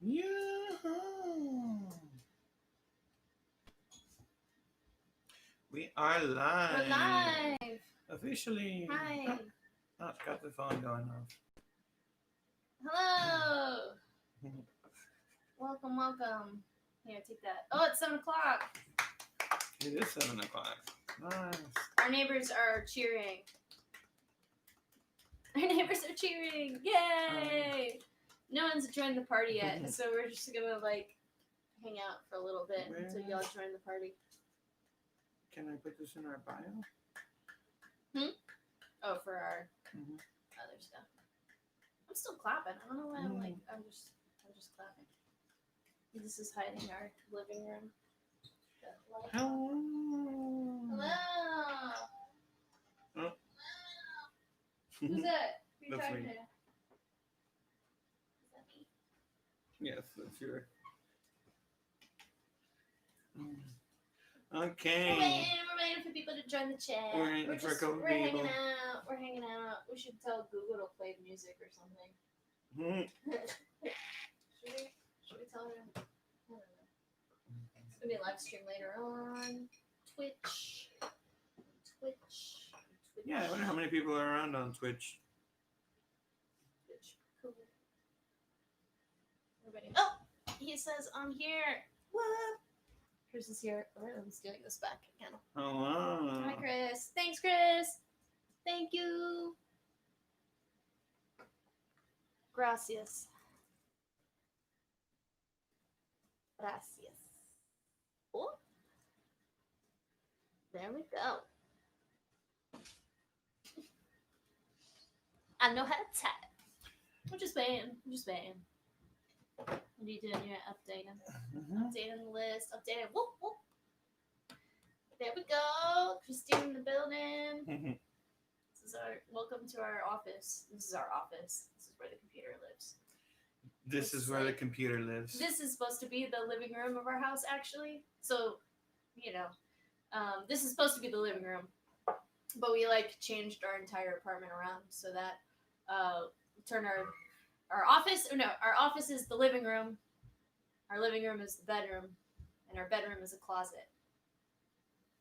Yoo-hoo. We are We're live. live. Officially. Hi. Oh, got the phone going off. Hello. Welcome. Here, take that. Oh, it's 7 o'clock. It is 7 o'clock. Nice. Our neighbors are cheering. Yay! No one's joined the party yet, so we're just gonna hang out for a little bit until y'all join the party. Can I put this in our bio? Oh, for our other stuff. I'm still clapping. I don't know why I'm just clapping. This is hiding our living room. Hello. Hello. Oh. Who's that? Who you That's talking me. to? Is that me? Yes, that's your. Okay. We're waiting for people to join the chat. We're waiting for a couple We're hanging people. out. We're hanging out. We should tell Google to play music or something. Should we tell her? I don't know. It's gonna be a live stream later on. Twitch. Yeah, I wonder how many people are around on Twitch. Cool. Everybody. Oh, he says I'm here. What? Chris is here. All right, I'm stealing this back again. Hello. Hi, Chris. Thanks, Chris. Thank you. Gracias. Oh, there we go. I know how to type. I'm just saying. What are you doing? You're updating. Updating the list. Updating. Whoop, whoop. There we go. Christine in the building. This is welcome to our office. This is our office. This is where the computer lives. This is where the computer lives. This is supposed to be the living room of our house, actually. So, this is supposed to be the living room. But we changed our entire apartment around so that turn our office. No, our office is the living room. Our living room is the bedroom, and our bedroom is a closet.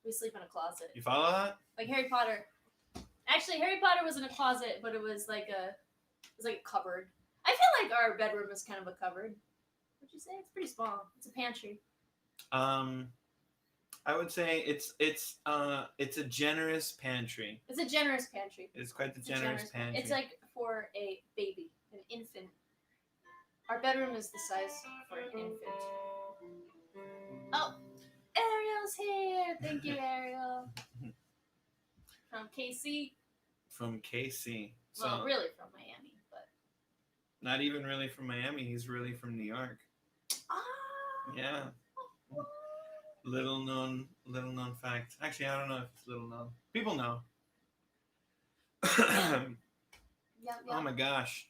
We sleep in a closet. You follow that? Like Harry Potter. Actually, Harry Potter was in a closet, but it was like a cupboard. I feel like our bedroom is kind of a cupboard. Would you say it's pretty small? It's a pantry. I would say it's a generous pantry. It's a generous pantry. It's quite the generous pantry. It's like for a baby, an infant. Our bedroom is the size for an infant. Oh, Ariel's here. Thank you, Ariel. From KC. From KC. So, Well, really from Miami, but not even really from Miami. He's really from New York. Yeah. Little known fact. Actually, I don't know if it's little known. People know. Yeah. Oh my gosh.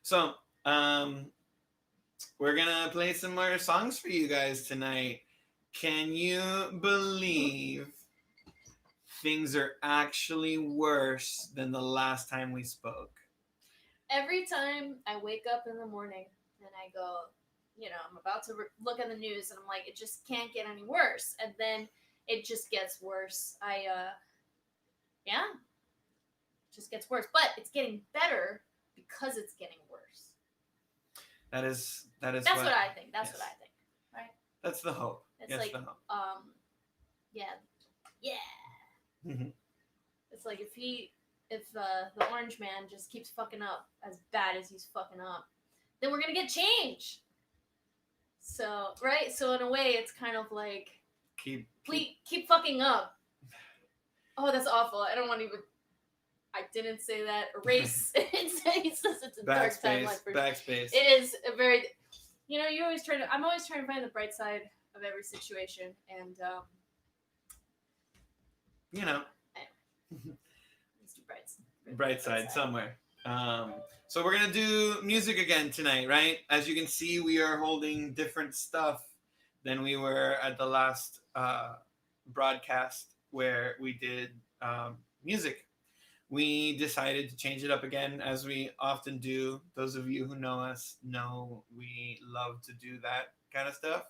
So, we're gonna play some more songs for you guys tonight. Can you believe things are actually worse than the last time we spoke? Every time I wake up in the morning and I go, I'm about to look at the news and I'm like, it just can't get any worse. And then it just gets worse. It just gets worse. But it's getting better because it's getting worse. That is That's what I think. Yes. What I think. Right? That's the hope. It's yes, like, the hope. Yeah. It's like if the orange man just keeps fucking up as bad as he's fucking up, then we're gonna get change. So, right? So in a way, it's kind of like keep fucking up. Oh, that's awful. I don't want to even. I didn't say that. Erase. It says it's a dark timeline. Backspace. It is a very. You always try to. I'm always trying to find the bright side of every situation, and let's do bright side somewhere. So we're gonna do music again tonight, right? As you can see, we are holding different stuff than we were at the last broadcast where we did music. we decided to change it up again, as we often do. Those of you who know us know we love to do that kind of stuff.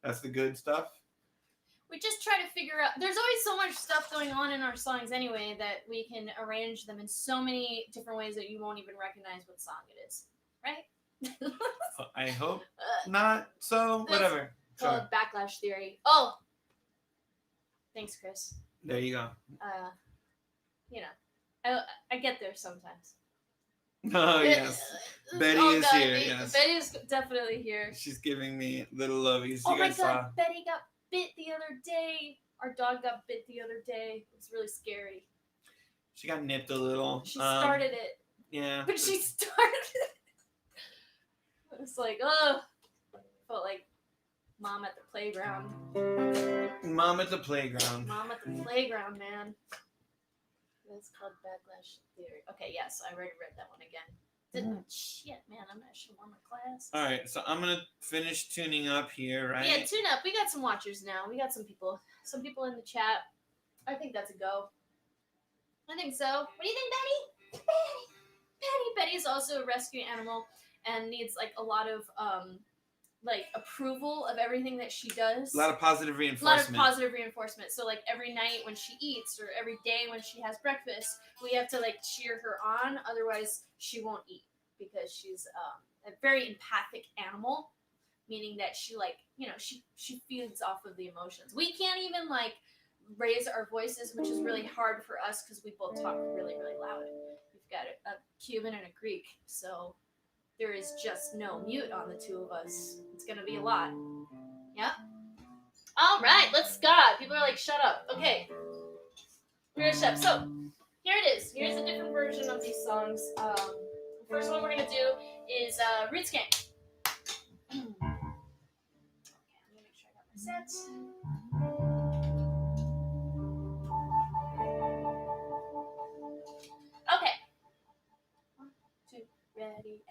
That's the good stuff. We just try to figure out. There's always so much stuff going on in our songs anyway that we can arrange them in so many different ways that you won't even recognize what song it is, right? I hope not. So whatever. Called Backlash Theory. Oh, thanks, Chris. There you go. You know, I get there sometimes. Oh yes, Betty is God, here. Yes, Betty is definitely here. she's giving me little lovies. Oh You my guys God, saw. Betty got bit the other day. Our dog got bit the other day. It was really scary. She got nipped a little. She started it. Yeah. But she started it. It was like, oh, felt like mom at the playground. Mom at the playground. Mom at the playground, man. It's called Backlash Theory. Okay, yes, I already read that one again. Shit, man, I'm not sure my class. All right, so I'm gonna finish tuning up here, right? Yeah, tune up. We got some watchers now. We got some people in the chat. I think that's a go. I think so. What do you think, Betty? Betty's also a rescue animal and needs like a lot of like approval of everything that she does. A lot of positive reinforcement. So like every night when she eats or every day when she has breakfast, we have to like cheer her on. Otherwise, she won't eat because she's a very empathic animal, meaning that she like, you know, she feeds off of the emotions. We can't even like raise our voices, which is really hard for us because we both talk really, really loud. We've got a Cuban and a Greek, so there is just no mute on the two of us. It's gonna be a lot. Yeah? All right, let's God. People are like, shut up. Okay. We're gonna shut up. So, here it is. Here's a different version of these songs. The first one we're gonna do is Roots Gang. Okay, I'm gonna make sure I got my sets. Okay. 1, 2, ready.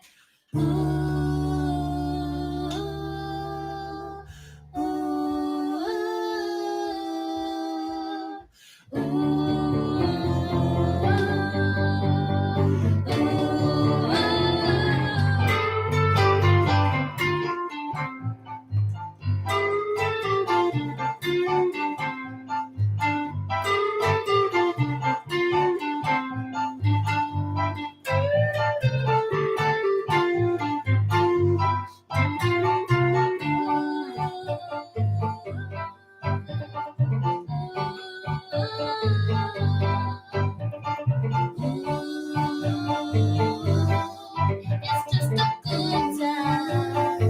It's just a good time.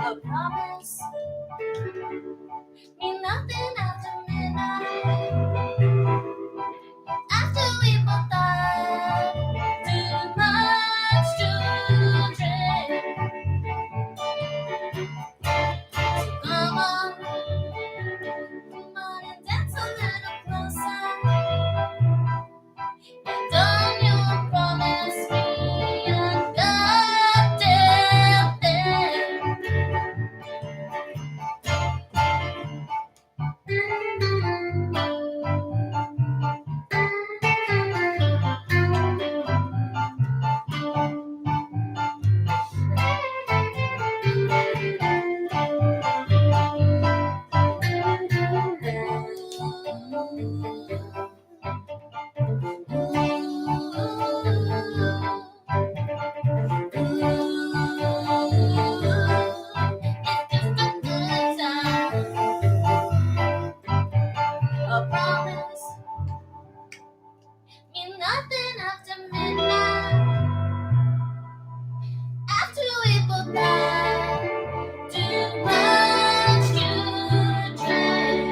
A promise mean nothing after midnight. After we both die, too much to drink. So come on and dance a little closer. And don't you promise me a goddamn thing. It's just a good time. A promise mean nothing after midnight. After we both die, too much to drink.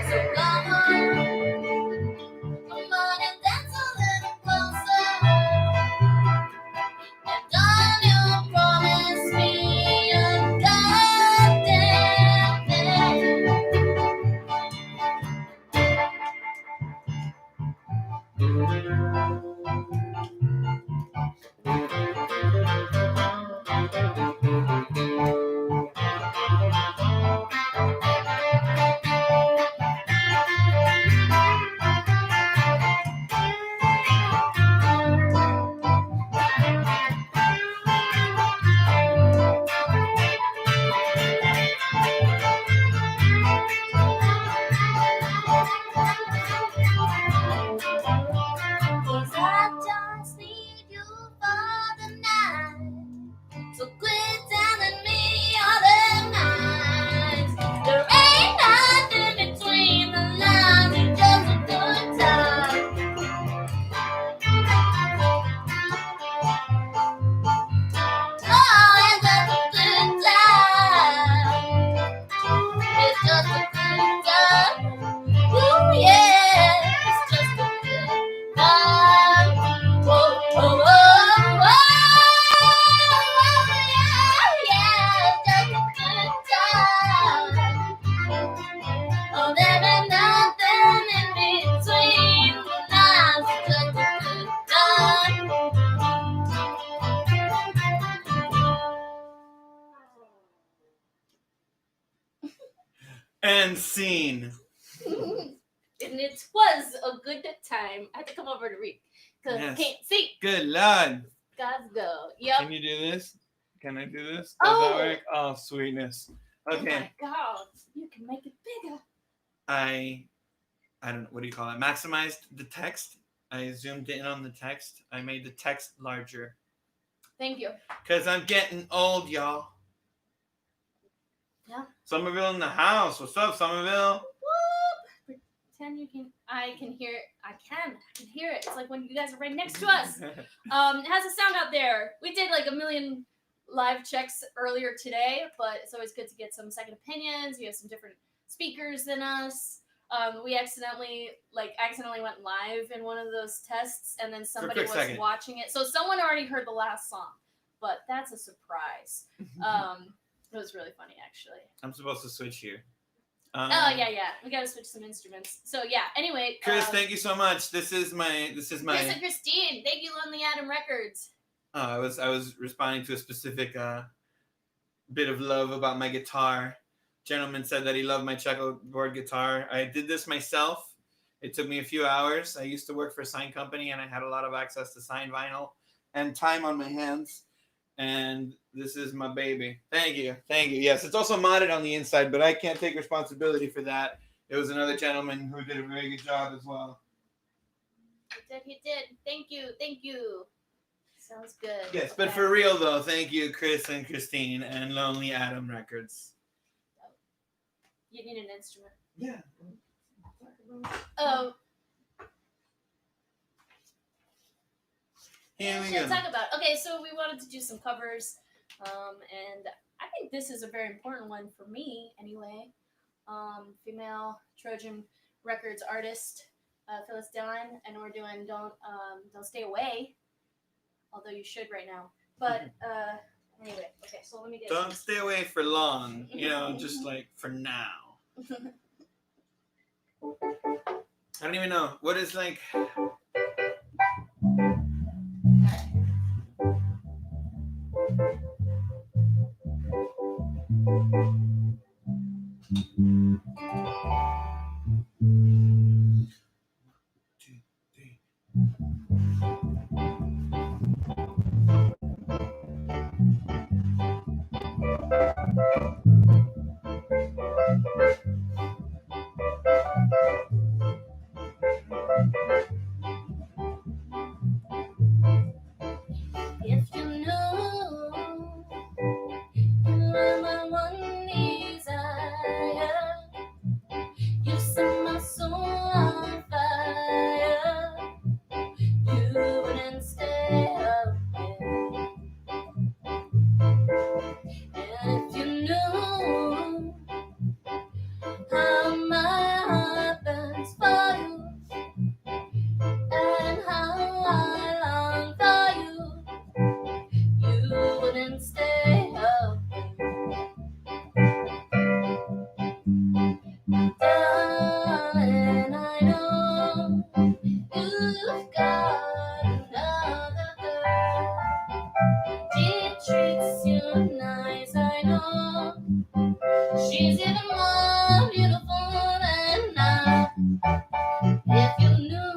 So come on and dance a little closer. And don't you promise me a goddamn thing. And scene. And it was a good time. I had to come over to read because Yes. I can't see. Good lord. Gotta go. Yep. Can you do this? Can I do this? Does Oh. that work? Oh, sweetness. Oh Okay. my god. You can make it bigger. I don't know, what do you call it? Maximized the text. I zoomed in on the text. I made the text larger. Thank you. Because I'm getting old, y'all. Yeah. Somerville in the house. What's up, Somerville? Whoop. Pretend you can. I can hear it. I can hear it. It's like when you guys are right next to us. It has a sound out there. We did like 1 million live checks earlier today, but it's always good to get some second opinions. We have some different speakers than us. We accidentally went live in one of those tests, and then somebody was second. watching it. So someone already heard the last song, but that's a surprise. It was really funny, actually. I'm supposed to switch here. Oh yeah. We gotta switch some instruments. So yeah. Anyway, Chris, thank you so much. This is my. Chris and Christine, thank you, Lonely Adam Records. I was responding to a specific bit of love about my guitar. Gentleman said that he loved my checkerboard guitar. I did this myself. It took me a few hours. I used to work for a sign company, and I had a lot of access to signed vinyl and time on my hands. And this is my baby. Thank you. Yes, it's also modded on the inside, but I can't take responsibility for that. It was another gentleman who did a very good job as well. He did. Thank you. Sounds good. Yes, but for real though, thank you, Chris and Christine and Lonely Adam Records. You need an instrument. Yeah. Oh. Here we Should go. talk about. Okay, so we wanted to do some covers, and I think this is a very important one for me, anyway. Female Trojan Records artist, Phyllis Dillon, and we're doing "Don't Stay Away," although you should right now. But anyway, okay. So let me get. Don't stay away for long. Just like for now. I don't even know what is like. If you knew you are my one desire, you set my soul on fire, you wouldn't stay away. And if you knew how my heart burns for you, and how I long for you, you wouldn't stay away. Darling, I know you've got another girl. She treats you nice, I know. She's even more beautiful than I. If you knew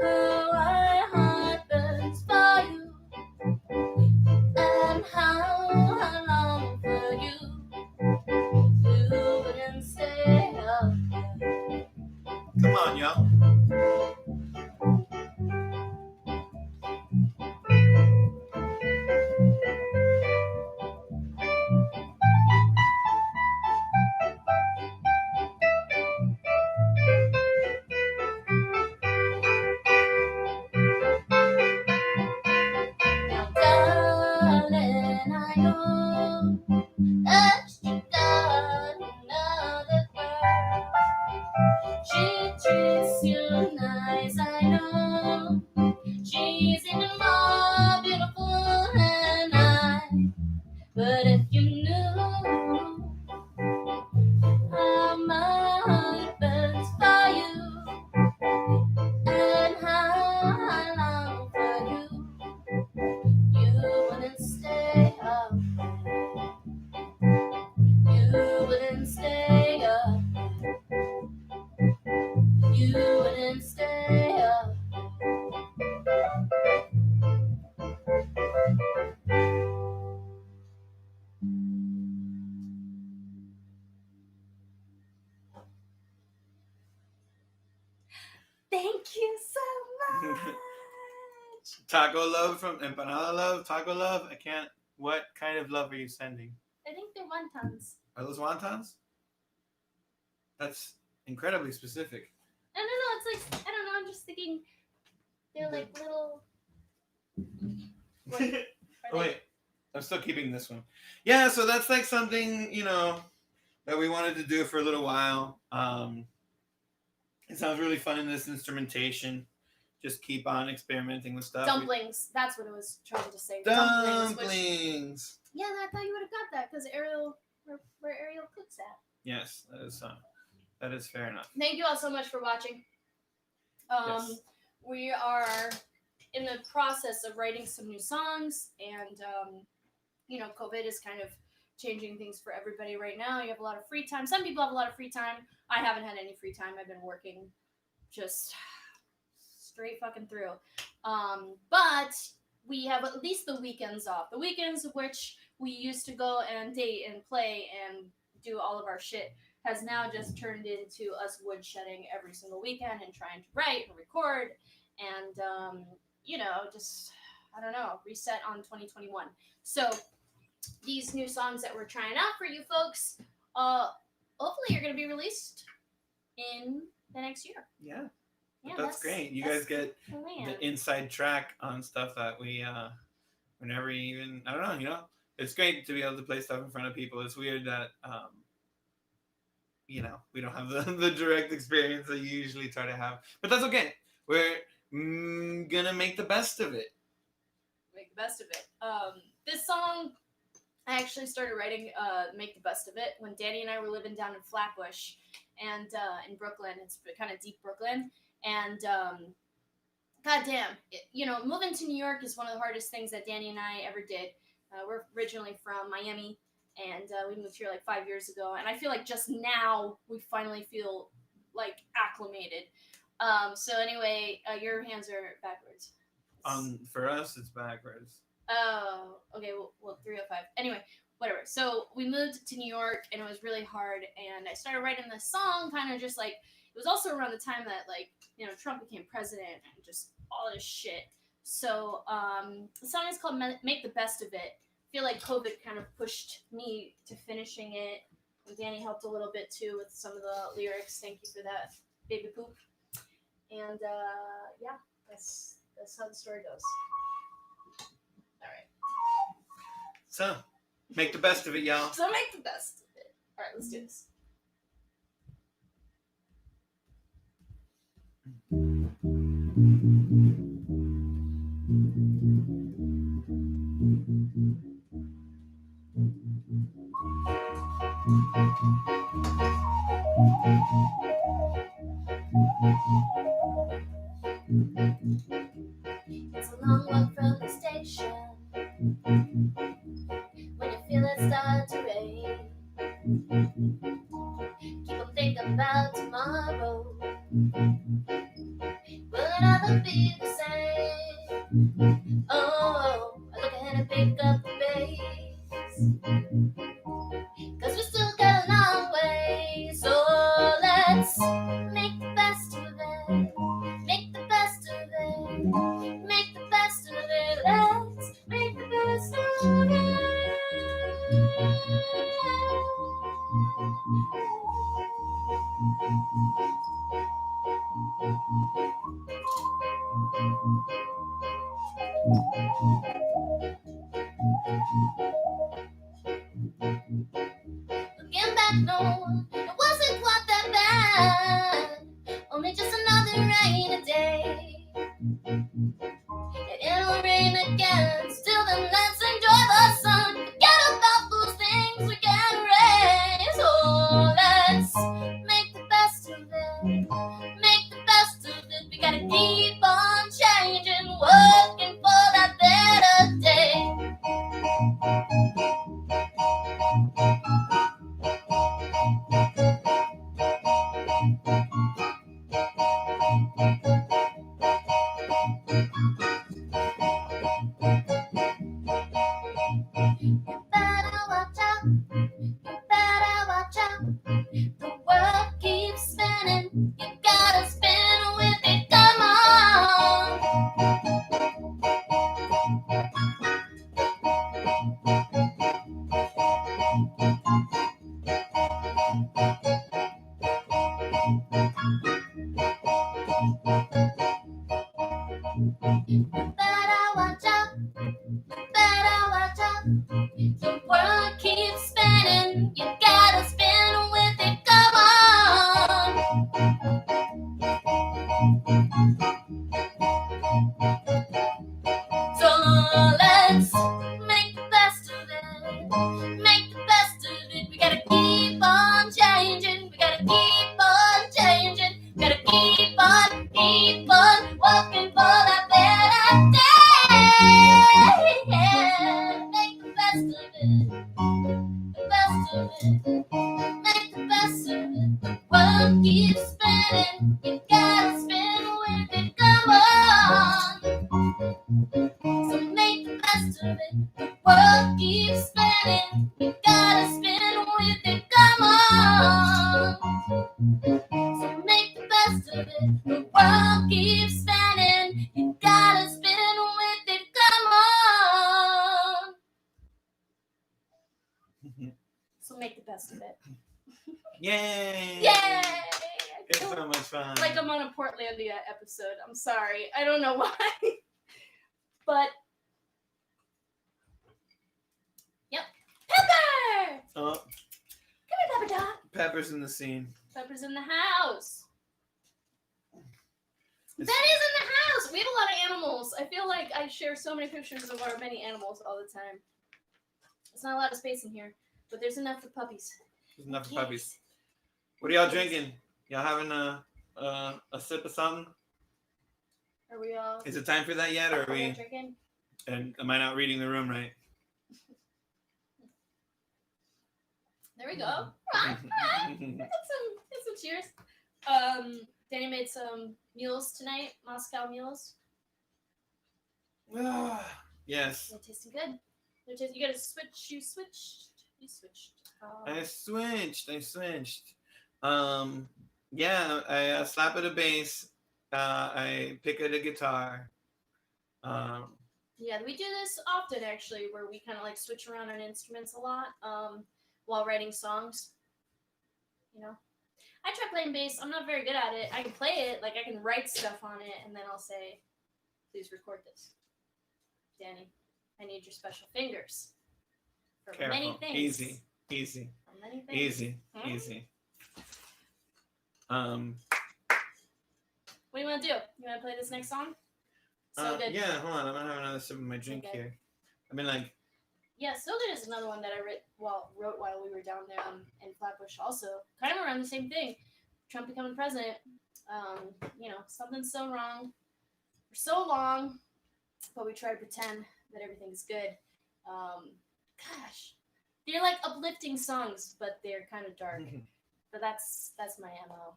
how my heart burns for you, and how I long for you, you wouldn't stay away. Come on, y'all. Now, darling, I know that you got another girl. She treats you nice, I know. She's even more beautiful than I. But if you knew how my heart burns for you, and how I long for you, you wouldn't stay away. You you so much. Taco love from Empanada love, taco love. I can't. What kind of love are you sending? I think they're wontons. Are those wontons? That's incredibly specific. I don't know. It's like I don't know. I'm just thinking they're like little. What? Are Oh, they- wait, I'm still keeping this one. Yeah, so that's like something that we wanted to do for a little while. It sounds really fun in this instrumentation. Just keep on experimenting with stuff. Dumplings. That's what I was trying to say. Dumplings. Dumplings. Yeah, I thought you would have got that because Ariel, where Ariel cooks at. Yes, that is fair enough. Thank you all so much for watching. Yes. We are in the process of writing some new songs, and COVID is kind of changing things for everybody right now. You have a lot of free time. Some people have a lot of free time. I haven't had any free time. I've been working just straight fucking through. But we have at least the weekends off. The weekends of which we used to go and date and play and do all of our shit has now just turned into us woodshedding every single weekend and trying to write and record and just I don't know, reset on 2021. So these new songs that we're trying out for you folks, hopefully you're gonna be released in the next year. Yeah, Yeah, that's great. You that's guys get the plan. the inside track on stuff that we never even. I don't know. It's great to be able to play stuff in front of people. It's weird that we don't have the direct experience that you usually try to have, but that's okay. We're gonna make the best of it. Make the best of it. This song, I actually started writing Make the Best of It when Danny and I were living down in Flatbush and in Brooklyn. It's kind of deep Brooklyn. And goddamn, moving to New York is one of the hardest things that Danny and I ever did. We're originally from Miami, and we moved here like 5 years ago. And I feel like just now we finally feel like acclimated. So anyway, your hands are backwards. For us, it's backwards. Oh, okay. Well, 305. Anyway, whatever. So we moved to New York, and it was really hard. And I started writing this song, kind of just like it was also around the time that Trump became president and just all this shit. So the song is called "Make the Best of It." I feel like COVID kind of pushed me to finishing it, and Danny helped a little bit too with some of the lyrics. Thank you for that, baby poop. And yeah, that's how the story goes. All right. So, make the best of it, y'all. So make the best of it. All right, let's do this. It's a long walk from the station when you feel it start to rain. Keep on thinking about tomorrow. Will it ever be the same? Oh, I look ahead and pick up the pace, 'cause we still got a long way. So let's make the best of it. Make the best of it. Make the best of it. Let's make the best of it. Looking back, no, it wasn't quite that bad. Only just another rainy day. And it'll rain again. Still, then let's enjoy the sun. Forget about those things we can erase. Oh, let's make the best of it. Make the best of it. We gotta keep on changing, working for that better day. Better watch out. Better watch out. The world keeps spinning. You gotta spin with it. Come on. So let's make the best of it. Make the best of it. We gotta keep on changing. We gotta keep on changing. We gotta keep on walking for that better day. Yeah. Make the best of it. The best of it. Make the best of it. The world keeps spinning. You gotta spin with it. Come on. So make the best of it. The world keeps spinning. You gotta spin with it. Come on. So make the best of it. The world keeps spinning. You gotta spin with it. Come on. So make the best of it. Yay! Yay! It's so much fun. Like I'm on a Portlandia episode. I'm sorry. I don't know why. But yep. Pepper! Oh, Come here, Pepper Dog. Pepper's in the scene. Pepper's in the house. It's- Betty's in the house. We have a lot of animals. I feel like I share so many pictures of our many animals all the time. There's not a lot of space in here, but there's enough for puppies. There's enough for Yes. puppies. What are y'all drinking? Y'all having a sip of something? Are we all? Is it time for that yet, or are we all we? drinking? And am I not reading the room right? There we go. Get some cheers. Danny made some mules tonight, Moscow mules. Yes. They're tasting good. You gotta switch. You switched. I switched. Yeah, I slap at a bass. I pick at a guitar. Yeah, we do this often actually, where we kind of like switch around on instruments a lot while writing songs. You know, I try playing bass. I'm not very good at it. I can play it, like I can write stuff on it, and then I'll say, "Please record this, Danny. I need your special fingers for many Careful. things." Easy. For many things. Easy. What do you want to do? You want to play this next song? So Good. Yeah, hold on. I'm gonna have another sip of my drink Okay. here. I mean, like, Yeah, So Good is another one that I wrote while we were down there in Flatbush also. Kind of around the same thing. Trump becoming president. You know, something's so wrong for so long, but we try to pretend that everything's good. Gosh. They're like uplifting songs, but they're kind of dark. But that's my MO.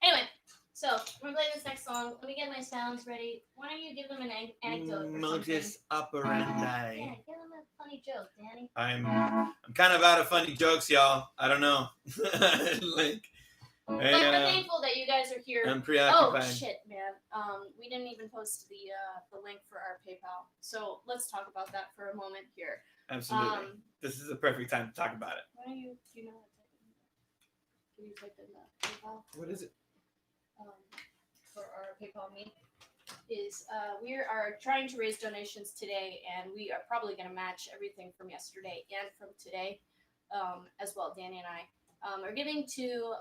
Anyway, so we're gonna play this next song. Let me get my sounds ready. Why don't you give them an anecdote or modus something? operandi. Yeah, give them a funny joke, Danny. I'm kind of out of funny jokes, y'all. I don't know. Like, But hey, we're thankful that you guys are here. I'm Oh preoccupied. shit, man! We didn't even post the link for our PayPal, so let's talk about that for a moment here. Absolutely. This is the perfect time to talk about it. Why don't you? Do you know how to type in? Can you type in the PayPal? What is it? For our PayPal meet is we are trying to raise donations today, and we are probably going to match everything from yesterday and from today as well. Danny and I are giving to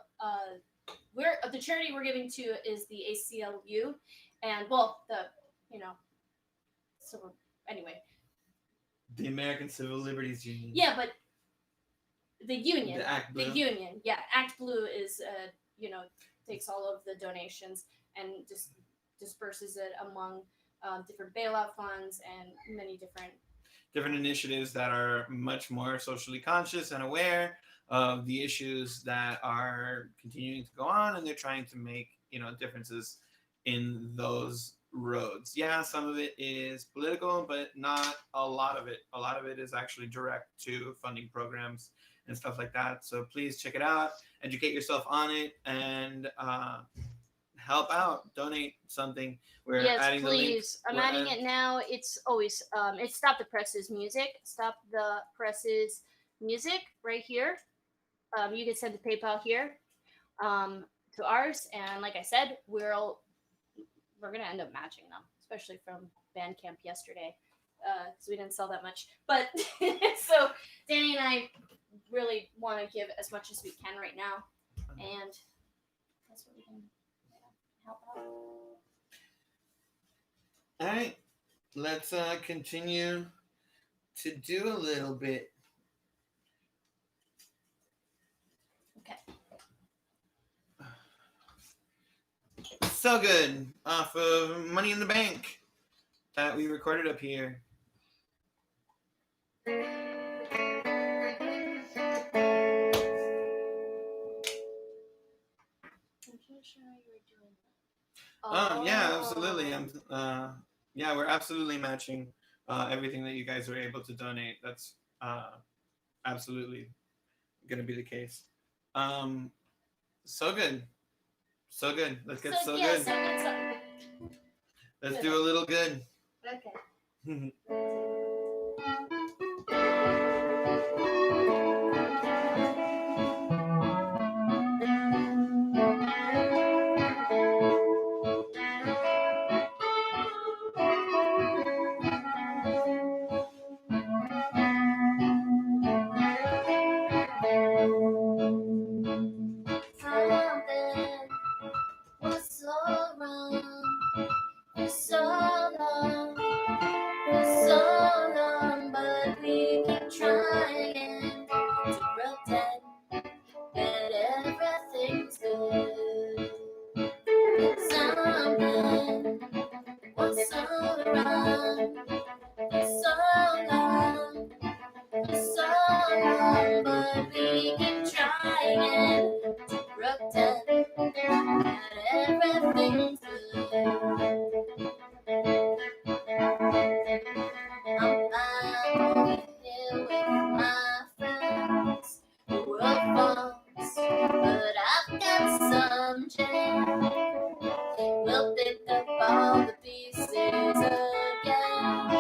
the charity we're giving to is the ACLU, and so anyway, The American Civil Liberties Union. yeah, but the union, The Act Blue. the union, yeah, Act Blue is takes all of the donations and just disperses it among different bailout funds and many different initiatives that are much more socially conscious and aware of the issues that are continuing to go on, and they're trying to make differences in those roads. Yeah, some of it is political, but not a lot of it. A lot of it is actually direct to funding programs and stuff like that. So please check it out, educate yourself on it, and help out. Donate something. We're yes, adding please. the link. I'm We're adding it now. It's always it's Stop the Presses music. Stop the Presses music right here. You can send the PayPal here to ours, and like I said, we'll we're gonna end up matching them, especially from Bandcamp yesterday. So we didn't sell that much, but so Danny and I really want to give as much as we can right now, and that's what we can help out. All right, let's continue to do a little bit. Okay. So Good off of Money in the Bank that we recorded up here. Yeah, absolutely. Yeah, we're absolutely matching everything that you guys were able to donate. That's absolutely going to be the case. So good. So good. Let's get so good. So good. Let's do a little good. Okay. We'll pick up all the pieces again.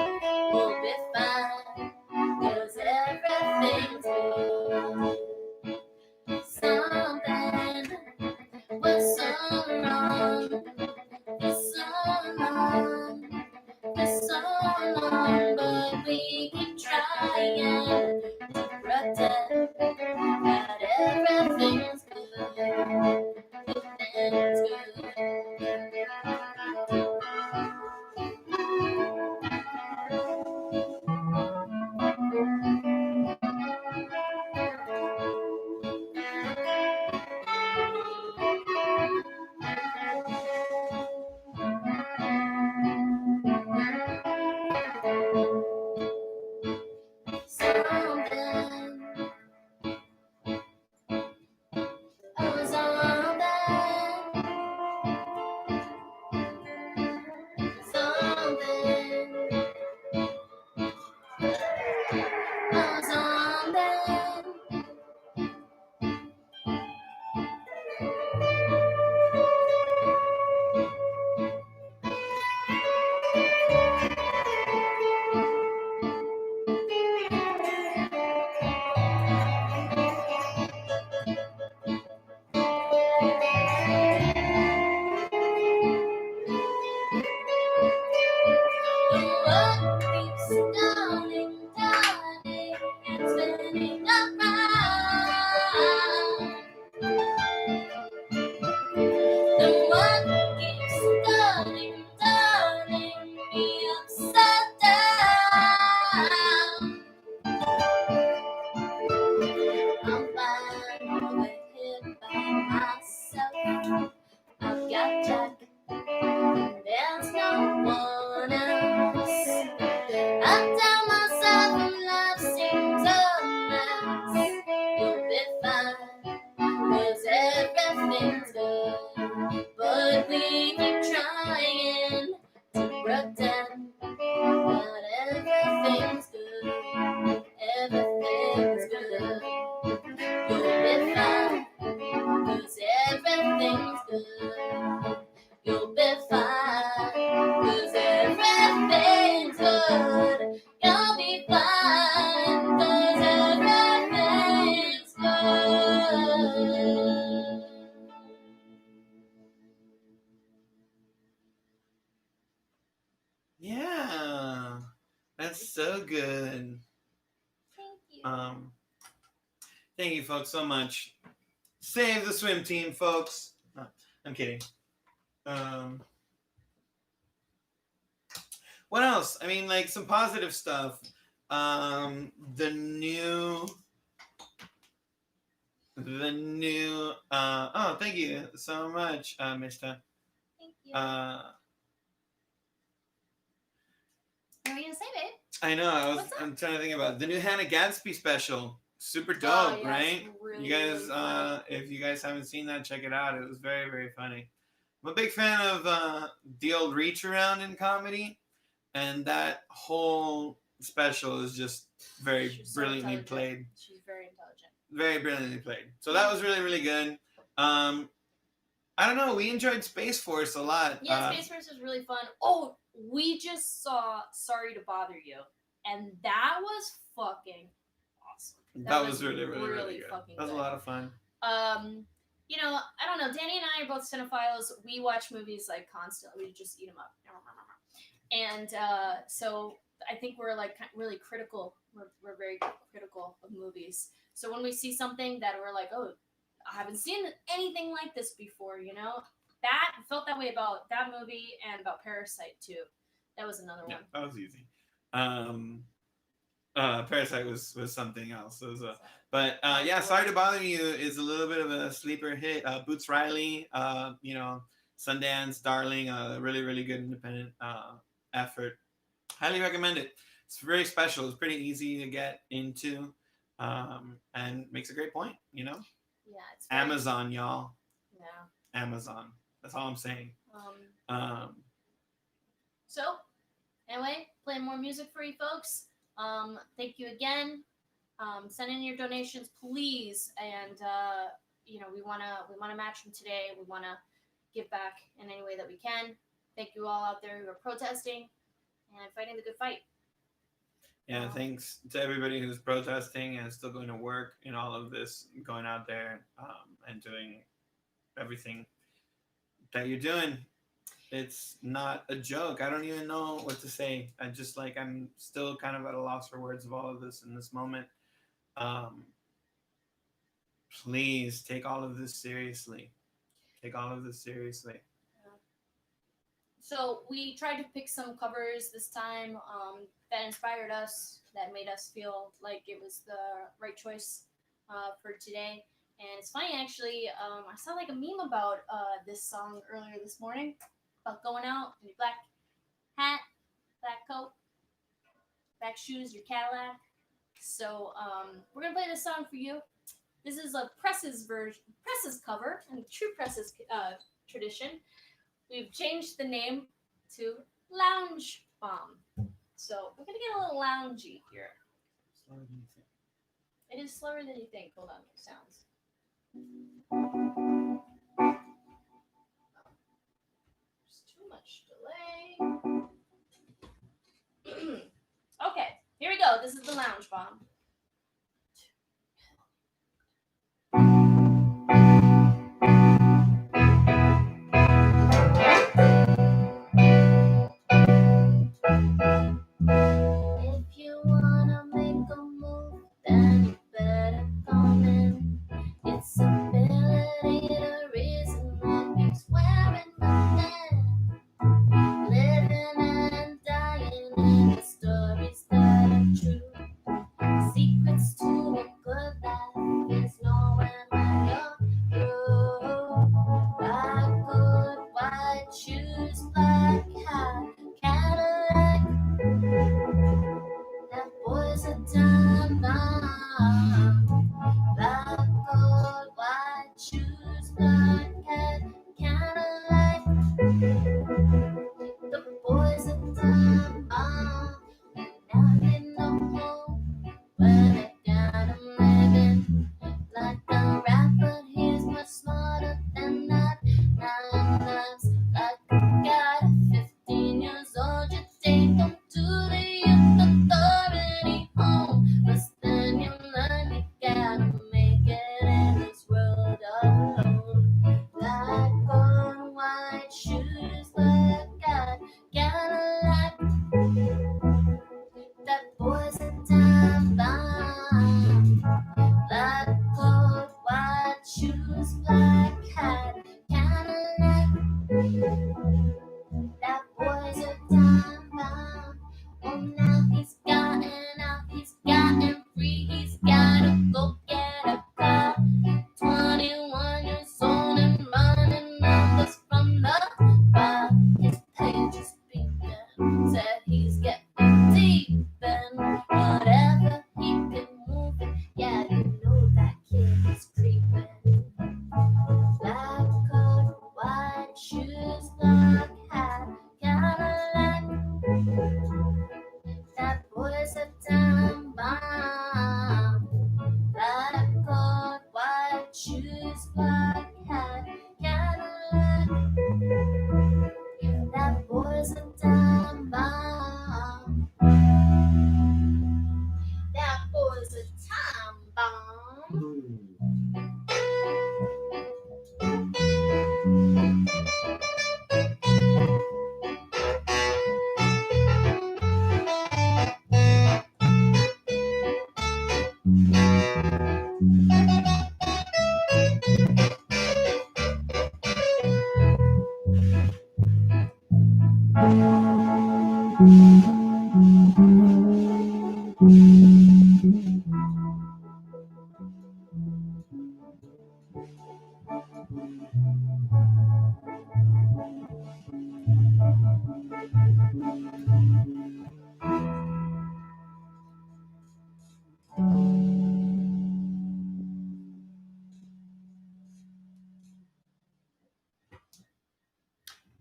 That's so good. Thank you. Thank you, folks, so much. Save the swim team, folks. No, I'm kidding. What else? I mean, like some positive stuff. The new. Oh, thank you so much, Mista. Thank you. What were you gonna say, babe? I know. I'm trying to think about the new Hannah Gadsby special. Super dope, Oh, yeah, right? really, You guys, really funny. if you guys haven't seen that, check it out. It was very, very funny. I'm a big fan of the old reach around in comedy, and that whole special is just very She's so brilliantly intelligent. played. She's very intelligent. Very brilliantly played. So that was really, really good. I don't know. We enjoyed Space Force a lot. Yeah, Space Force was really fun. Oh, we just saw Sorry to Bother You, and that was fucking awesome. That was really, really, really good. fucking That was good. a lot of fun. You know, I don't know. Danny and I are both cinephiles. We watch movies like constantly. We just eat them up. And so I think we're like really critical. We're very critical of movies. So when we see something that we're like, oh, I haven't seen anything like this before, you know, that felt that way about that movie and about Parasite too. That was another one. That was easy. Parasite was something else. It was but yeah, Sorry to Bother You is a little bit of a sleeper hit. Boots Riley, you know, Sundance Darling, really, really good independent effort. Highly recommend it. It's very special. It's pretty easy to get into, and makes a great point. You know. Yeah, it's Amazon, y'all. Yeah. Amazon. That's all I'm saying. So, anyway, playing more music for you folks. Thank you again. Send in your donations, please, and you know we wanna match them today. We wanna give back in any way that we can. Thank you all out there who are protesting and fighting the good fight. Yeah, thanks to everybody who's protesting and still going to work in all of this, going out there and doing everything that you're doing. It's not a joke. I don't even know what to say. I'm still kind of at a loss for words of all of this in this moment. Please take all of this seriously. Take all of this seriously. So we tried to pick some covers this time that inspired us, that made us feel like it was the right choice for today. And it's funny, actually, I saw like a meme about this song earlier this morning, about going out in your black hat, black coat, black shoes, your Cadillac. So we're gonna play this song for you. This is a Presses cover, in true Presses tradition. We've changed the name to Lounge Bomb. So we're gonna get a little loungy here. Slower than you think. It is slower than you think. Hold on, it sounds. There's too much delay. Okay, here we go. This is the Lounge Bomb. If you wanna make a move, then you better come in. It's ability to reason when you're swearing nothing. Living and dying in the stories that are true. time bomb. Oh, now he's gotten out, he's gotten free, he's gotta go get a car. 21 years old and running numbers from the bar. His page is beeping, said he's getting deep and whatever he can move it. Yeah, you know that kid is creeping. Black coat, white shoes, black hat, Cadillac. That boy's a time bomb. Black coat, white shoes, black hat, Cadillac. That boy's a time bomb. That boy's a time bomb.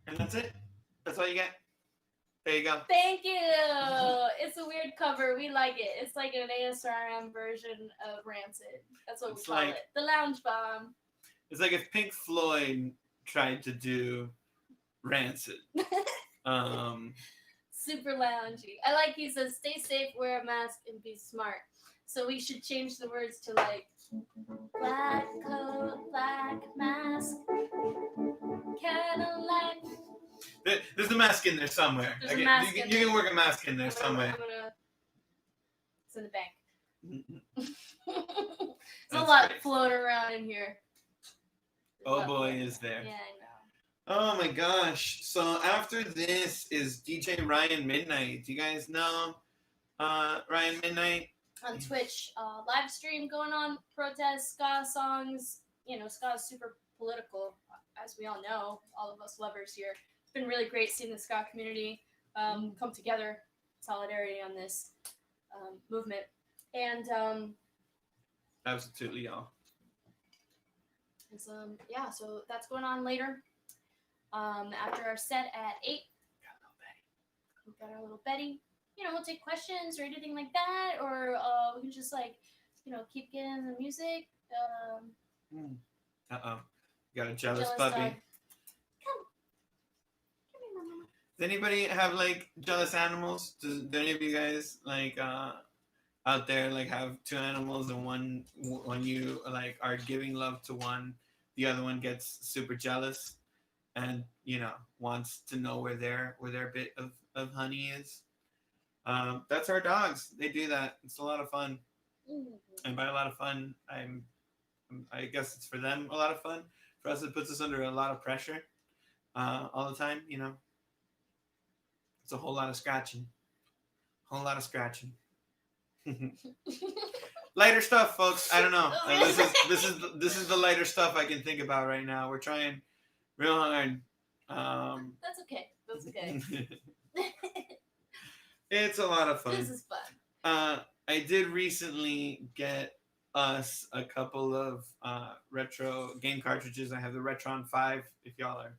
And that's it. That's all you get. There you go. Thank you. It's a weird cover. We like it. It's like an ASRM version of Rancid. That's what It's we call like- it. The Lounge Bomb. It's like if Pink Floyd tried to do Rancid. Super loungy. I like he says, stay safe, wear a mask, and be smart. So we should change the words to like black coat, black mask, Cadillac. There's a mask in there somewhere. There's a Okay, mask you in can work a mask in there I'm somewhere. gonna, it's in the bank. There's a That's lot great. floating around in here. Oh boy, is there. Yeah, I know. Oh my gosh. So after this is DJ Ryan Midnight. Do you guys know Ryan Midnight? On Twitch, live stream going on, protest, ska songs. You know, ska is super political, as we all know, all of us lovers here. It's been really great seeing the ska community come together, solidarity on this movement. And Absolutely, y'all. it's, yeah, so that's going on later. After our set at 8, we've got our little Betty. You know, we'll take questions or anything like that, or we can just like, you know, keep getting the music. Uh-oh. Got a jealous Jealous puppy. dog. Come here, Mama. Does anybody have like jealous animals? Do any of you guys like out there like have two animals and one when you like are giving love to one, the other one gets super jealous and you know wants to know where their bit of honey is? That's our dogs. They do that. It's a lot of fun. And by a lot of fun, I guess it's for them a lot of fun. For us, it puts us under a lot of pressure all the time. You know, it's a whole lot of scratching. Lighter stuff, folks. I don't know. This is the lighter stuff I can think about right now. We're trying real hard. That's okay. That's okay. It's a lot of fun. This is fun. I did recently get us a couple of retro game cartridges. I have the Retron 5 if y'all are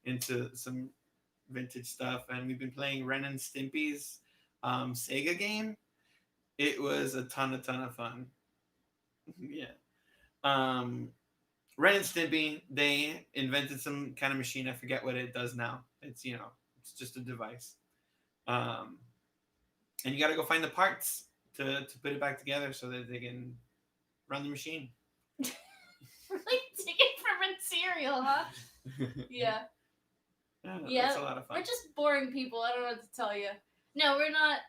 into some vintage stuff, and we've been playing Ren and Stimpy's Sega game. It was a ton of fun. Yeah. Ren and Stimpy, they invented some kind of machine. I forget what it does now. It's, you know, it's just a device. And you got to go find the parts to put it back together so that they can run the machine. We're like digging for material, huh? Yeah. Yeah, That's a lot of fun. We're just boring people. I don't know what to tell you. No, we're not.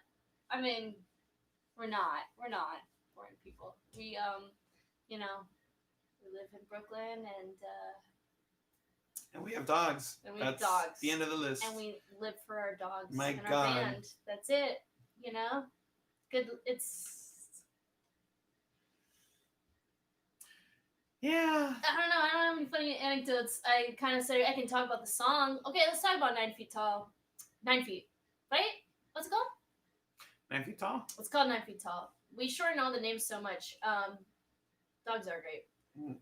I mean, we're not. We're not boring people. We, you know, we live in Brooklyn and And we have dogs. And we have That's dogs. the end of the list. And we live for our dogs My and God. our band. That's it. You know? Good. It's. Yeah. I don't know. I don't have any funny anecdotes. I kind of said I can talk about the song. Okay, let's talk about 9 Feet Tall. 9 Feet, right? What's it called? 9 feet tall. It's called 9 Feet Tall. We shorten all the names so much. Dogs are great. Mm.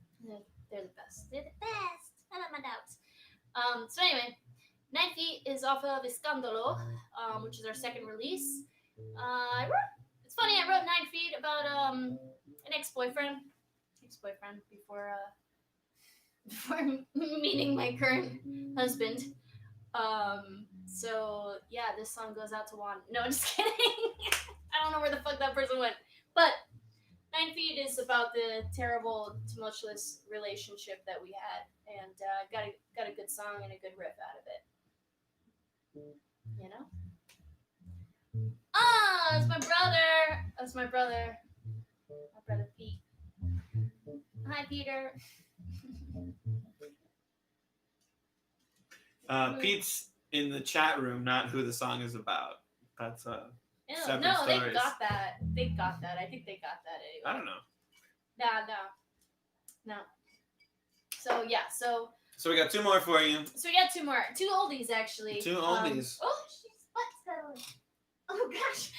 They're the best. They're the best. I have my doubts. So anyway, 9 Feet is off of Escándalo, which is our second release. It's funny. I wrote 9 Feet about an ex-boyfriend before meeting my current husband. So yeah, this song goes out to Juan. No, just kidding. I don't know where the fuck that person went. But 9 Feet is about the terrible, tumultuous relationship that we had, and got a good song and a good riff out of it. You know? Ah, it's my brother. That's my brother. My brother Pete. Hi, Peter. Pete's in the chat room, not who the song is about. That's Ew, separate no, stories. they got that. They got that. I think they got that anyway. I don't know. No. So yeah, so So we got 2 more for you. we got 2 more. 2 oldies actually. 2 oldies. Oh, she's what's that? Oh gosh.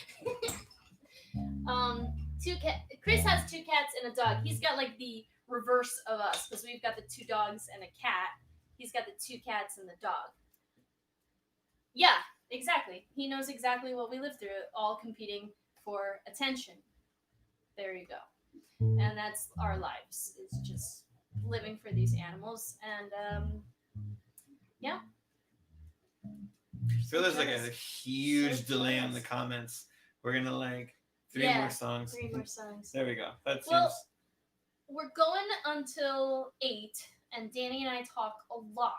Chris has 2 cats and a dog. He's got like the reverse of us because we've got the 2 dogs and a cat. He's got the 2 cats and the dog. Yeah, exactly. He knows exactly what we lived through, all competing for attention. There you go. And that's our lives. It's just living for these animals. And yeah. So there's like a huge delay on the comments. We're gonna like 3 more songs. 3 more songs. There we go. That seems. Well, we're going until 8, and Danny and I talk a lot.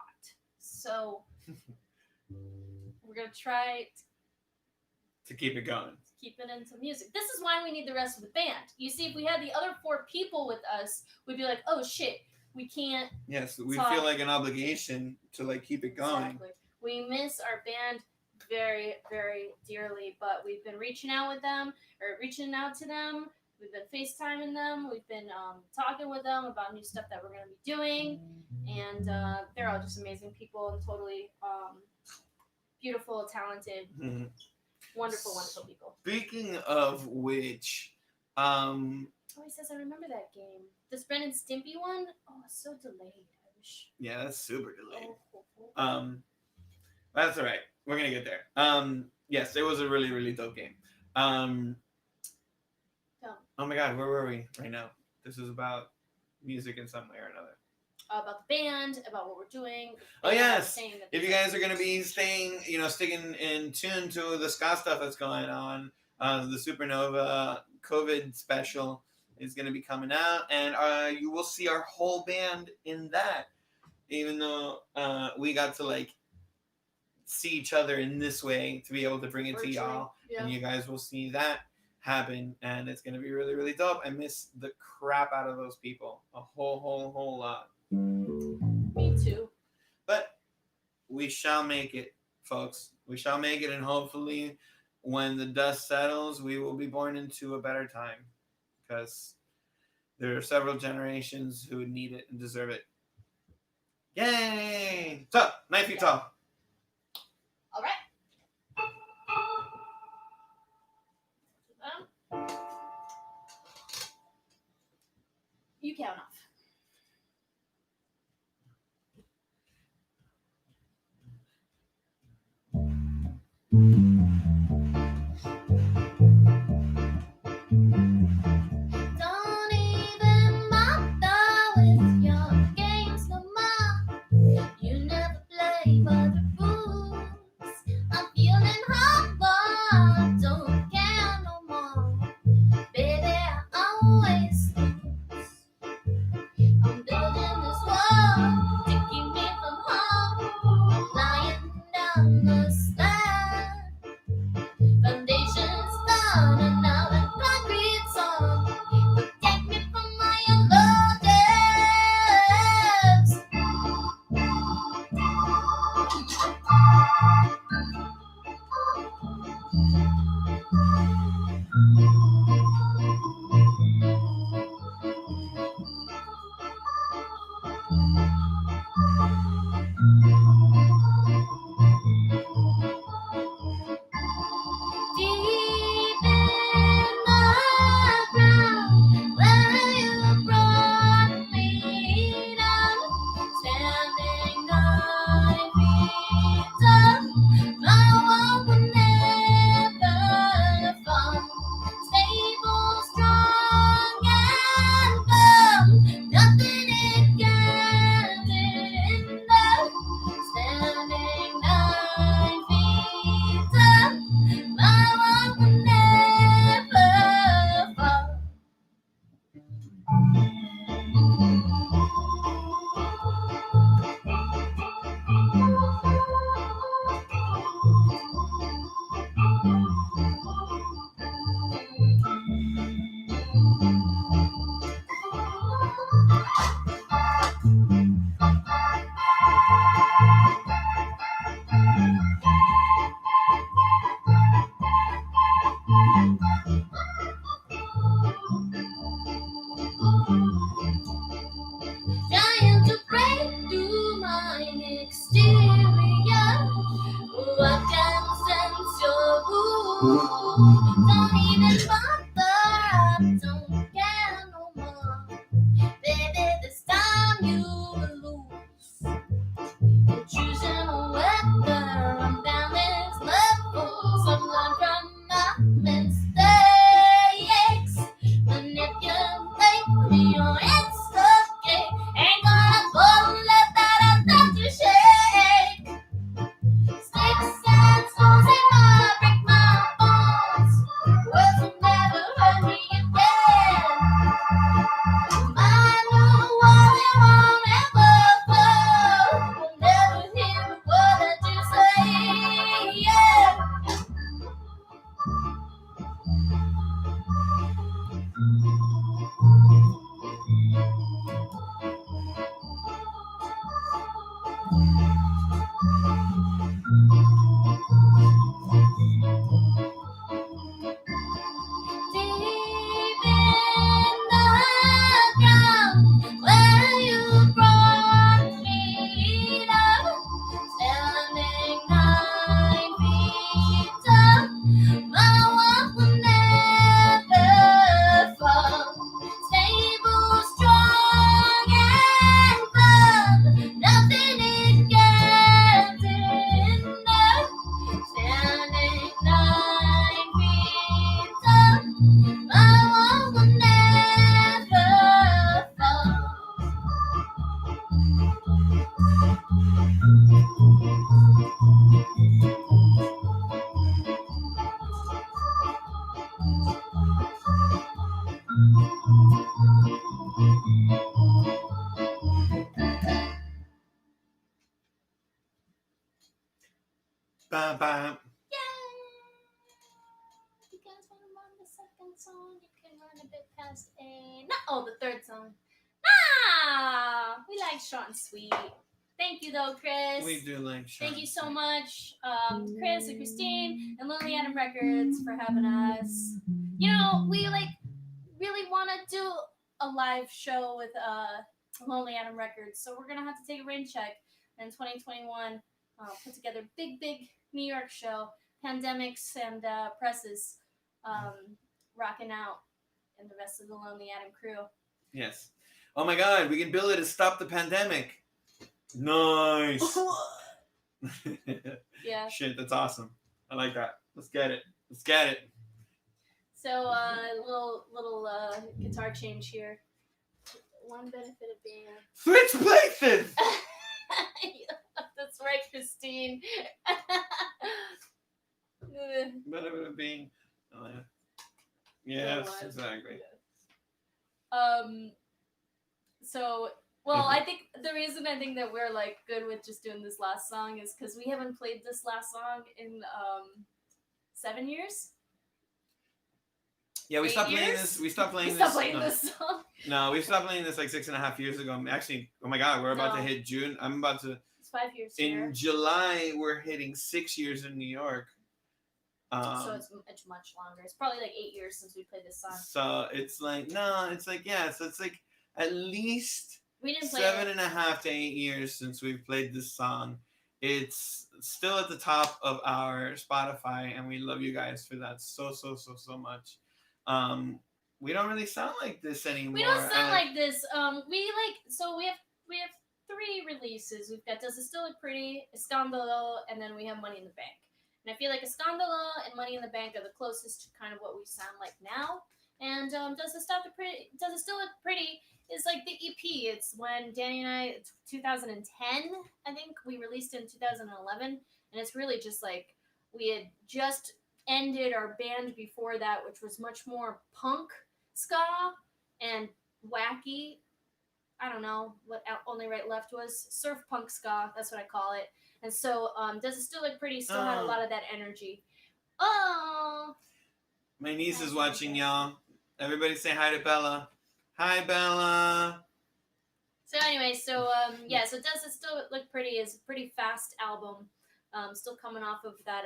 So we're gonna try to keep it going. to keep it into music. This is why we need the rest of the band. You see, if we had the other 4 people with us, we'd be like, oh shit, we can't. Yes, we talk. feel like an obligation to like keep it going. Exactly. We miss our band very, very dearly, but we've been reaching out to them. We've been FaceTiming them. We've been talking with them about new stuff that we're going to be doing. And they're all just amazing people and totally beautiful, talented, Mhm. wonderful, wonderful people. Speaking of which, Oh, he says, I remember that game. This Ren and Stimpy one? Oh, it's so delayed. I wish. yeah, that's super delayed. Oh. That's all right. We're gonna get there. Yes, it was a really, really dope game. Oh my God, where were we right now? This is about music in some way or another. About the band, about what we're doing. Oh, yes. Saying that If you guys are gonna be sticking in tune to the ska stuff that's going on, the Supernova COVID special is gonna be coming out, and you will see our whole band in that. Even though we got to like see each other in this way to be able to bring it to y'all, Yeah. and you guys will see that happen, and it's gonna be really, really dope. I miss the crap out of those people a whole lot. Me too. But we shall make it, folks. We shall make it, and hopefully, when the dust settles, we will be born into a better time, because there are several generations who would need it and deserve it. Yay! So, 9 feet tall. All right. You count off. Don't even bother with your games no more. You never play by the rules. I'm feeling humble, don't care no more. Baby, I always lose. I'm building this wall to keep me from home. Lying down the slab. Foundation's done and now the concrete's on. Protect me from my own low depths. Don't even bother, don't care no more. Baby, this time you will lose. You're choosing a weapon, I'm down this level. Someone from my mistakes. Manipulate me or it's okay. Ain't gonna bullet that I let you shake. Sticks and stones they might break my bones. Words will never hurt me again. I know what you won't ever fall. Will never hear a word that you say. Yeah. Deep in the ground where you brought me down, standing 9 feet up, my walk will never fall. Stable, strong, and firm, nothing it gets enough. Standing 9 feet up, my wall will never fall. Bam, bam. You guys want to run the second song? You can run a bit past A. No, oh, the third song. Ah, we like short and sweet. Thank you, though, Chris. We do like Thank you so Sean. much, Chris and Christine and Lonely Adam Records for having us. You know, we like really want to do a live show with Lonely Adam Records, so we're gonna have to take a rain check in 2021. Put together a big New York show. Pandemics and presses rocking out, and the rest of the Lonely Adam crew. Yes. Oh my God, we can build it to stop the pandemic. Nice. Yeah. Shit, that's awesome. I like that. Let's get it. Let's get it. So little guitar change here. One benefit of being Switch places. That's right, Christine. Benefit of being. Oh, yeah. Yes, Otherwise, exactly. So, well, I think the reason I think that we're like good with just doing this last song is because we haven't played this last song in 7 years. Yeah, we 8 stopped playing years? this. We stopped playing We this. stopped playing no. this song. No, we stopped playing this like 6.5 years ago. Actually, oh my God, we're about to No. hit June. I'm about to. It's 5 years here. In July, we're hitting 6 years in New York. So it's much longer. It's probably like 8 years since we played this song. So it's like no, it's like yeah. So it's like at least We didn't play 7.5 to 8 years since we've played this song. It's still at the top of our Spotify, and we love you guys for that so much. We don't really sound like this anymore. We don't sound like this. We have 3 releases. We've got Does It Still Look Pretty, Escandalo, and then we have Money in the Bank. And I feel like Escandalo and Money in the Bank are the closest to kind of what we sound like now. And Does It Still Look Pretty is like the EP. It's when Danny and I, 2010, I think, we released it in 2011. And it's really just like we had just ended our band before that, which was much more punk ska and wacky. I don't know what Only Right Left was. Surf punk ska, that's what I call it. And so Does It Still Look Pretty still had a lot of that energy. Oh! My niece is watching, y'all. Everybody say hi to Bella. Hi, Bella. So anyway, so Does It Still Look Pretty is a pretty fast album. Still coming off of that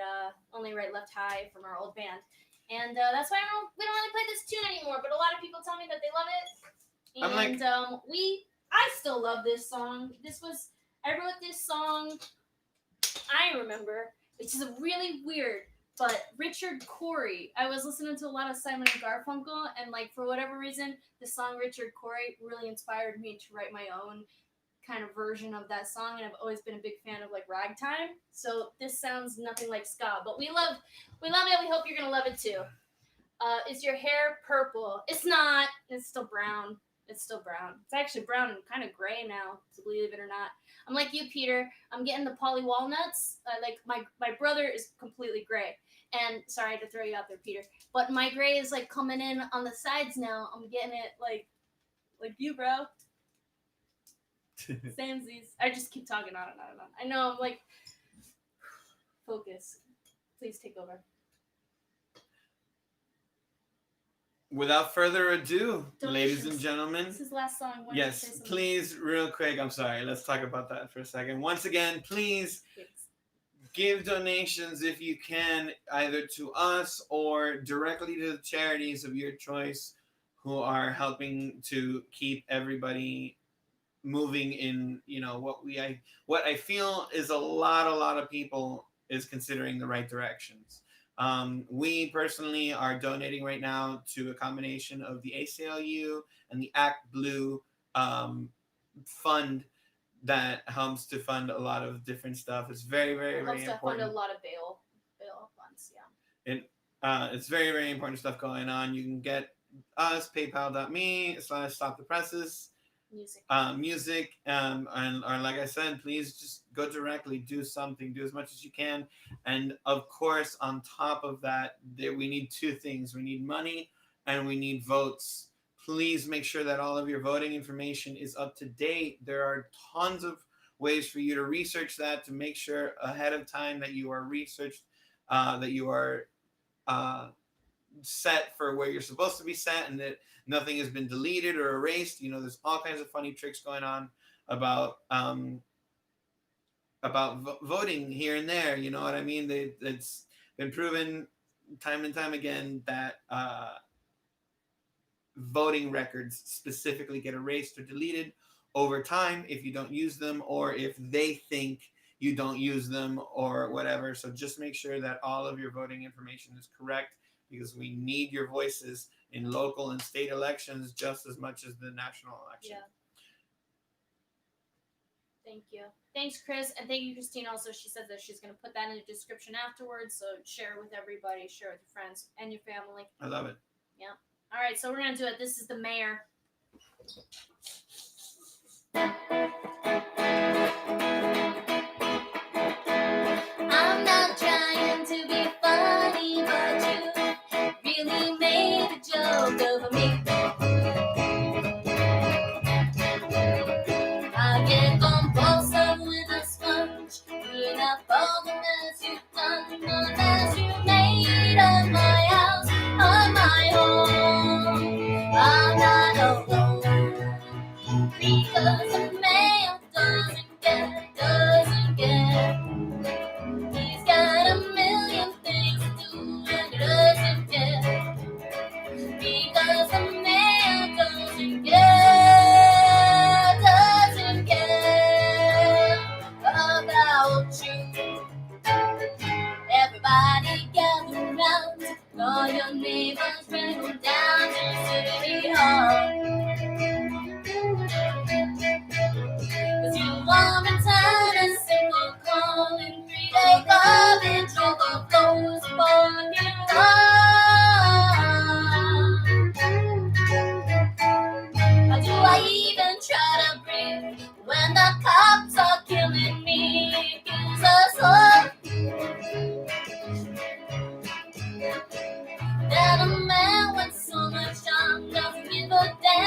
Only Right Left High from our old band. And that's why we don't really play this tune anymore, but a lot of people tell me that they love it. And I still love this song. I wrote this song, I remember, which is really weird. But Richard Cory, I was listening to a lot of Simon and Garfunkel, and like for whatever reason, the song Richard Cory really inspired me to write my own kind of version of that song, and I've always been a big fan of like ragtime. So this sounds nothing like ska, but we love it. We hope you're gonna love it too. Is your hair purple? It's not. It's still brown. It's still brown. It's actually brown and kind of gray now, to believe it or not. I'm like you, Peter. I'm getting the poly walnuts. Like my brother is completely gray. And sorry, I had to throw you out there, Peter. But my gray is like coming in on the sides now. I'm getting it like you, bro. Samesies. I just keep talking on and on and on. I know. I'm like, focus. Please take over. Without further ado, Donations. ladies and gentlemen. This is the last song. Why don't you say Yes, something? please, real quick. I'm sorry. Let's talk about that for a second. Once again, please give donations if you can, either to us or directly to the charities of your choice who are helping to keep everybody moving in, what I feel is a lot of people is considering the right directions. We personally are donating right now to a combination of the ACLU and the Act Blue fund that helps to fund a lot of different stuff. It's very, very, very important. Helps to fund a lot of bail funds, yeah. It's very, very important stuff going on. You can get us, paypal.me/stopthepresses. Music, and or like I said, please just go directly, do something, do as much as you can. And of course, on top of that, we need two things. We need money and we need votes. Please make sure that all of your voting information is up to date. There are tons of ways for you to research that, to make sure ahead of time that you are researched, that you are set for where you're supposed to be set, and that nothing has been deleted or erased. There's all kinds of funny tricks going on about voting here and there. You know what I mean? It's been proven time and time again that voting records specifically get erased or deleted over time if you don't use them, or if they think you don't use them or whatever. So just make sure that all of your voting information is correct, because we need your voices in local and state elections just as much as the national election. Yeah. Thank you. Thanks, Chris. And thank you, Christine. Also, she said that she's going to put that in the description afterwards. So share it with everybody. Share it with your friends and your family. I love it. Yeah. All right. So we're going to do it. This is the mayor. I'm not trying to be funny, but you really made a joke over me. I get compulsive with a sponge, clean up all the mess you've done, the mess you made of my house, on my own. I'm not alone, because a man doesn't get. He's got a million things to do and doesn't get. Because a man doesn't care about you. Everybody gather round, call your neighbors, bring them down to City Hall. 'Cause you want me time and simple calling, 3-day garbage overflows for you all. How do I even try to breathe when the cops are killing me? 'Cause us all that a man with so much charm doesn't give a damn.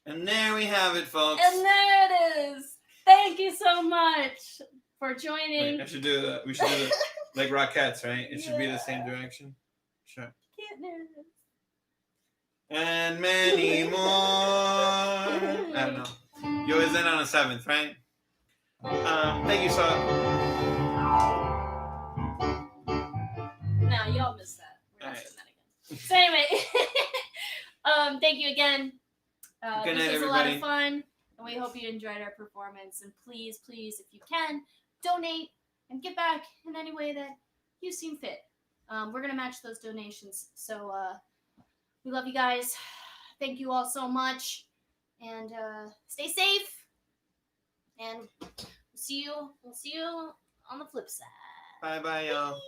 And there we have it, folks. And there it is. Thank you so much for joining. Wait, we should do the like Rockettes, right? It should be the same direction. Sure. Goodness. And many more. I don't know. You always end on a 7th, right? Thank you so. No, y'all missed that. We're not Alright. doing that again. So anyway, thank you again. Good night, this was a lot everybody. of fun, and we hope you enjoyed our performance. And please, please, if you can, donate and give back in any way that you seem fit. We're gonna match those donations. So we love you guys. Thank you all so much, and stay safe. And we'll see you on the flip side. Bye, y'all.